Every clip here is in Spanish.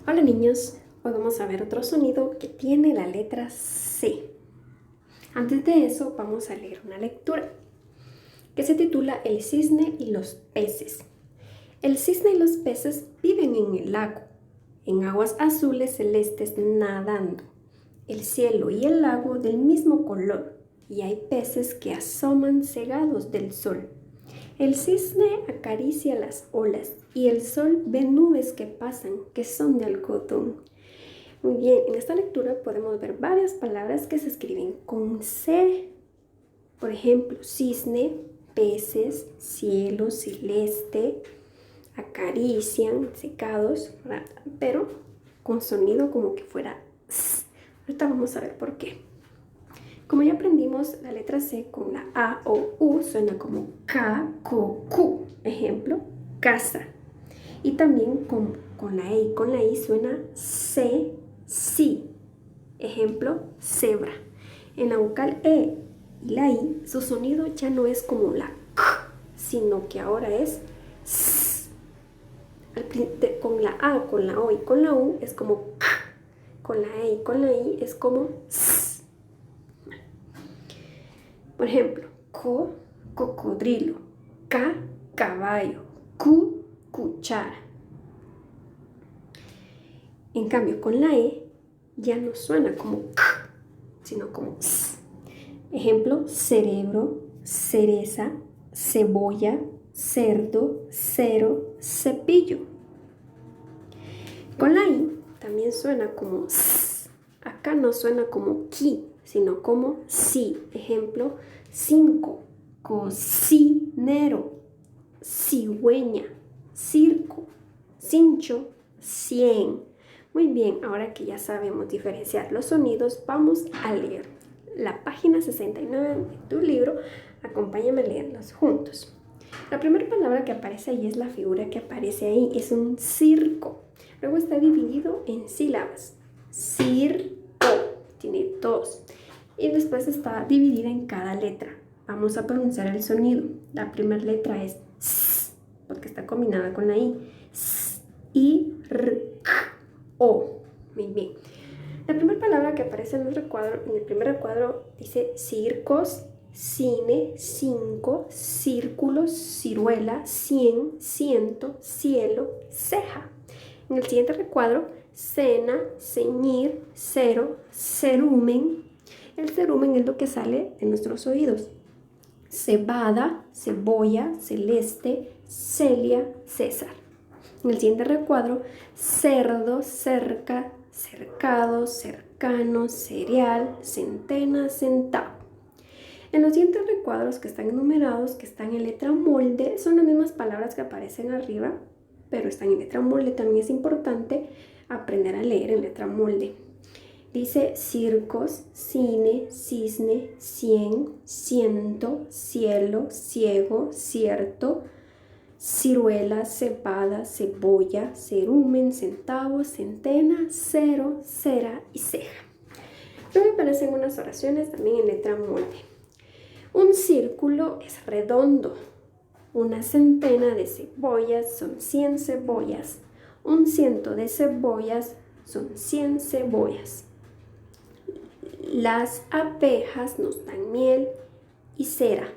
Hola niños, hoy vamos a ver otro sonido que tiene la letra C. Antes de eso vamos a leer una lectura que se titula El cisne y los peces. El cisne y los peces viven en el lago, en aguas azules celestes nadando. El cielo y el lago del mismo color, y hay peces que asoman cegados del sol. El cisne acaricia las olas y el sol ve nubes que pasan, que son de algodón. Muy bien, en esta lectura podemos ver varias palabras que se escriben con C. Por ejemplo, cisne, peces, cielo, celeste, acarician, secados, ¿verdad? Pero con sonido como que fuera S. Ahorita vamos a ver por qué. Como ya aprendimos, la letra C con la A o U suena como K, K, Q. Ejemplo, casa. Y también con la E y con la I suena C, sí. Ejemplo, cebra. En la vocal E y la I, su sonido ya no es como la K, sino que ahora es S. Con la A, con la O y con la U es como K. Con la E y con la I es como S. Por ejemplo, co, cocodrilo, ca, caballo, cu, cuchara. En cambio, con la E ya no suena como k, sino como s. Ejemplo, cerebro, cereza, cebolla, cerdo, cero, cepillo. Con la I también suena como s. Acá no suena como ki, sino como si. Ejemplo, 5, cocinero, cigüeña, circo, cincho, 100. Muy bien, ahora que ya sabemos diferenciar los sonidos, vamos a leer la página 69 de tu libro. Acompáñame a leerlos juntos. La primera palabra que aparece ahí es la figura que aparece ahí, es un circo. Luego está dividido en sílabas. Circo, tiene 2. Y después está dividida en cada letra. Vamos a pronunciar el sonido. La primera letra es S, porque está combinada con la I. S, I, R, K, O. Muy bien. La primera palabra que aparece en el primer recuadro dice circos, cine, 5, círculos, ciruela, 100, ciento, cielo, ceja. En el siguiente recuadro, cena, ceñir, cero, cerumen. El cerumen es lo que sale de nuestros oídos. Cebada, cebolla, celeste, Celia, César. En el siguiente recuadro, cerdo, cerca, cercado, cercano, cereal, centena, centavo. En los siguientes recuadros que están enumerados, que están en letra molde, son las mismas palabras que aparecen arriba, pero están en letra molde. También es importante aprender a leer en letra molde. Dice circos, cine, cisne, 100, ciento, cielo, ciego, cierto, ciruela, cebada, cebolla, cerumen, centavo, centena, cero, cera y ceja. Luego aparecen unas oraciones también en letra molde. Un círculo es redondo. Una centena de cebollas son 100 cebollas. Un ciento de cebollas son 100 cebollas. Las abejas nos dan miel y cera.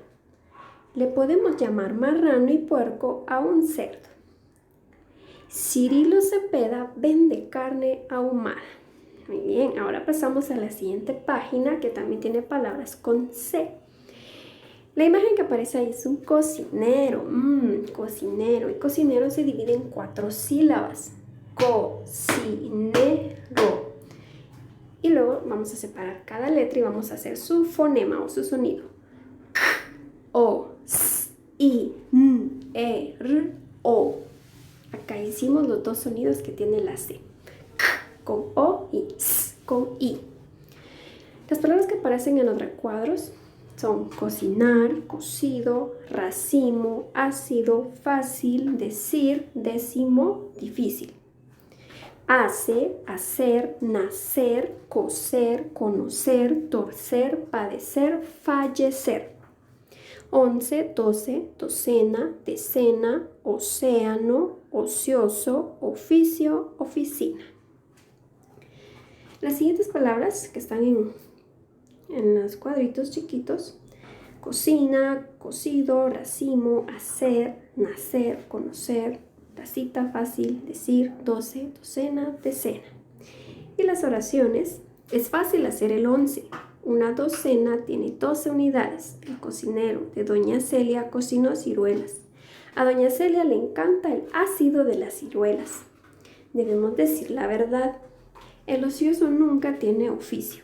Le podemos llamar marrano y puerco a un cerdo. Cirilo Cepeda vende carne ahumada. Muy bien, ahora pasamos a la siguiente página que también tiene palabras con C. La imagen que aparece ahí es un cocinero. Cocinero. Y cocinero se divide en 4 sílabas. Cocinero. Y luego vamos a separar cada letra y vamos a hacer su fonema o su sonido. O, S, I, N, E, R, O. Acá hicimos los 2 sonidos que tiene la C. Con O y S con I. Las palabras que aparecen en los recuadros son cocinar, cocido, racimo, ácido, fácil, decir, décimo, difícil. Hace, hacer, nacer, coser, conocer, torcer, padecer, fallecer. 11, 12, docena, decena, océano, ocioso, oficio, oficina. Las siguientes palabras que están en los cuadritos chiquitos: cocina, cocido, racimo, hacer, nacer, conocer, tacita, fácil, decir, 12, docena, decena. Y las oraciones: es fácil hacer el 11. Una docena tiene 12 unidades. El cocinero de Doña Celia cocinó ciruelas. A Doña Celia le encanta el ácido de las ciruelas. Debemos decir la verdad. El ocioso nunca tiene oficio.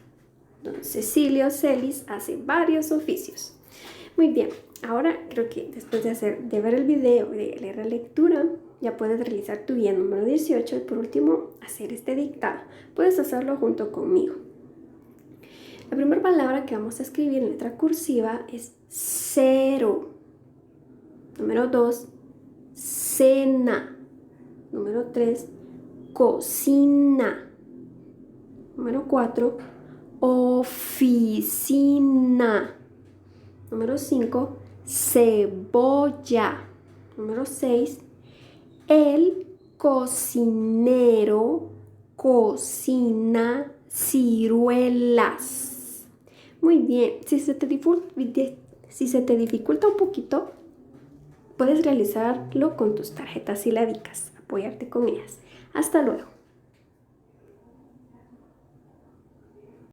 Don Cecilio Celis hace varios oficios. Muy bien, ahora creo que después de ver el video y de leer la lectura, ya puedes realizar tu guía número 18 y por último hacer este dictado. Puedes hacerlo junto conmigo. La primera palabra que vamos a escribir en letra cursiva es cero. Número 2, cena. Número 3, cocina. Número 4, oficina. Número 5, cebolla. Número 6, el cocinero cocina ciruelas. Muy bien, si se te dificulta un poquito, puedes realizarlo con tus tarjetas silábicas, apoyarte con ellas. Hasta luego.